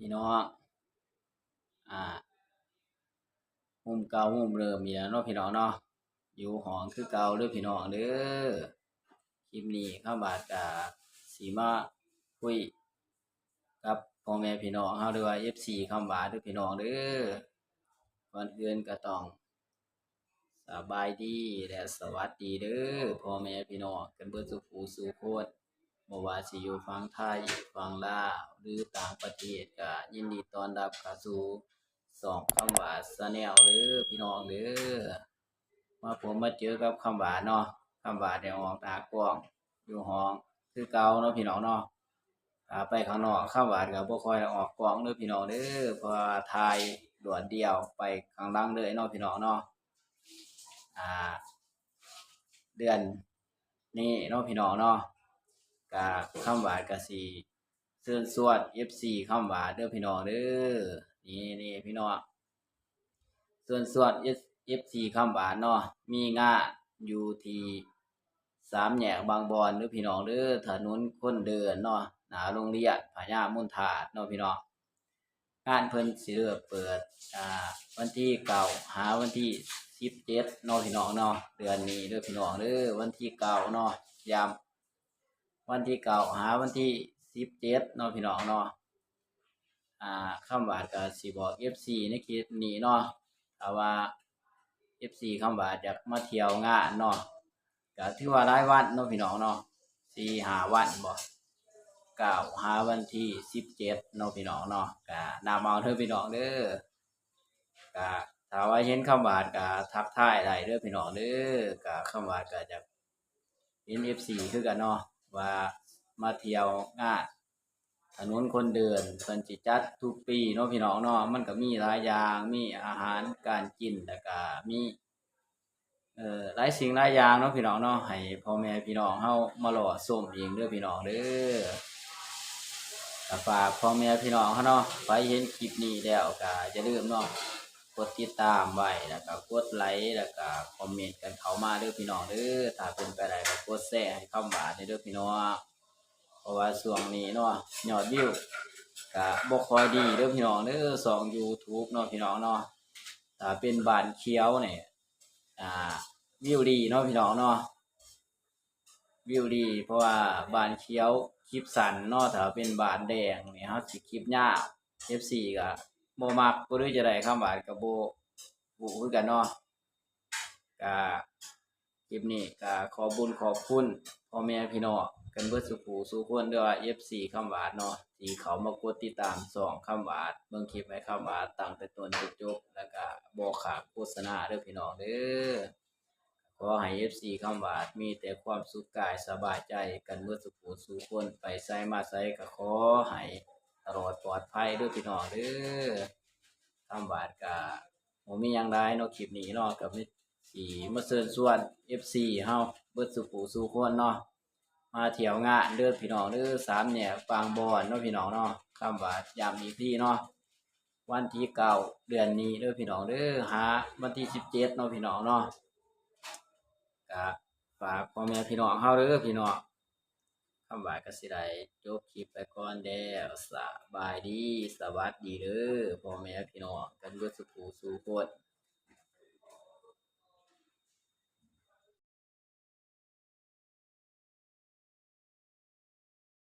พี่น้องอ่ามุมเก่ามุมเดิมมีแล้วเนาะพี่น้องเนาะอยู่ห้องคือเก่าเด้อพี่น้องเด้อคลิปนี้เข้าบาดสีมาคุยกับพ่อแม่พี่น้องเฮาหรือว่า FC คำว่าเด้อพี่น้องเด้อก่อนอื่นก็ต้องสบายดีและสวัสดีเด้อพ่อแม่พี่น้องกันเบิดสุขูสู่คนบ่ว่าสิอยู่ฝั่งไทยฝั่งลาวหรือต่างประเทศก็ยินดีต้อนรับเข้าสู่ช่องคำว่าชาแนลเด้อพี่น้องเด้อมาผมมาเจอกับคำว่าเนาะคำว่าได้ออกตากว้างอยู่ห้องคือเก่าเนาะพี่น้องเนาะไปข้างนอกคำว่าก็บ่ค่อยได้ออกกล้องเด้อพี่น้องเด้อเพราะว่าถ่ายด่วนเดียวไปข้างหลังเลยเนาะพี่น้องเนาะอ่า เดือนนี้เนาะพี่น้องเนาะกะคำหวานกะสิเชิญชวน FC คำหวานเด้อพี่น้องเด้อนี่พี่น้องเชิญชวน FC คำหวานเนาะมีงานอยู่ที่สามแยกบางบอนเด้อพี่น้องเด้อถนนคนเดินเนาะหน้าโรงเรียนพญามุนทาสเนาะพี่น้องงานเพิ่นสิเริ่มเปิดวันที่9หาวันที่17เนาะพี่น้องเนาะเดือนนี้เด้อพี่น้องเด้อวันที่9เนาะย้ำวันที่9หาวันที่17เนาะพี่น้องเนาะคำว่าก็สิบอก FC ในคลิปนี้เนาะถ้าว่า FC คำว่าอยากมาเที่ยวงานเนาะก็ถือว่าหลายวันเนาะพี่น้องเนาะ4-5วันบ่9หาวันที่17เนาะพี่น้องเนาะก็นำเอาเด้อพี่น้องเด้อก็ถ้าว่าเห็นคำว่าก็ทักทายได้เด้อพี่น้องเด้อก็คำว่าก็จะเห็น FC คือกันเนาะว่ามาเที่ยวงานถนนคนเดินเพิ่นสิจัดทุกปีเนาะพี่น้องเนาะมันก็มีหลายอย่างมีอาหารการกินแล้วก็มีหลายสิ่งหลายอย่างเนาะพี่น้องเนาะให้พ่อแม่พี่น้องเฮามารอชมเองเด้อพี่น้องเด้อก็ฝากพ่อแม่พี่น้องเฮาเนาะไปเห็นคลิปนี้แล้วก็อย่าลืมเนาะกดติดตามไว้แล้วก็กดไลค์แล้วก็คอมเมนต์กันเข้ามาเด้อพี่น้องเด้อถ้าเป็นไปได้ก็กดแชร์ให้คำว่าเด้อพี่น้องเพราะว่าช่วงนี้เนาะยอดวิวก็บ่ค่อยดีเด้อพี่น้องเด้อช่อง YouTube เนาะพี่น้องเนาะถ้าเป็นบ้านเขียวเนี่ยอ่าวิวดีเนาะพี่น้องเนาะวิวดีเพราะว่าบ้านเขียวคลิปสั้นเนาะถ้าเป็นบ้านแดงนี่เฮาสิคลิปยาว FC ก็บ่มักบ่รู้จะได้คำว่าก็บ่คือกันเนาะก็คลิปนี้ก็ขอบุญขอบคุณพ่อแม่พี่น้องกันเบิดสุขสู่คนด้วยว่า FC คำหวานเนาะที่เขามากดติดตามช่องคำหวานเบิ่งคลิปให้คำหวานตั้งแต่ต้นจนจบแล้วก็บ่ขาดโฆษณาเด้อพี่น้องเด้อขอให้ FC คำหวานมีแต่ความสุขกายสบายใจกันเบิดสุขสู่คนไปไสมาไสก็ขอให้ตลอดปลอดภัยเด้อพี่น้องเด้อคำหวานก็บ่มีหยังหลายเนาะคลิปนี้เนาะก็มีสิมาเชิญชวน FC เฮาเบิดสุขสู่คนเนาะมาเที่ยวงานเด้อพี่น้องเด้อสามแยกบางบอนเนาะพี่น้องเนาะคำว่าย้ำอีกทีเนาะวันที่9เดือนนี้เด้อพี่น้องเด้อหาวันที่17เนาะพี่น้องเนาะก็ฝากพ่อแม่พี่น้องเฮาเด้อพี่น้องคำว่าก็สิได้จบคลิปไปก่อนแล้วสบายดีสวัสดีเด้อพ่อแม่พี่น้องกันเบิดสุขสู่คน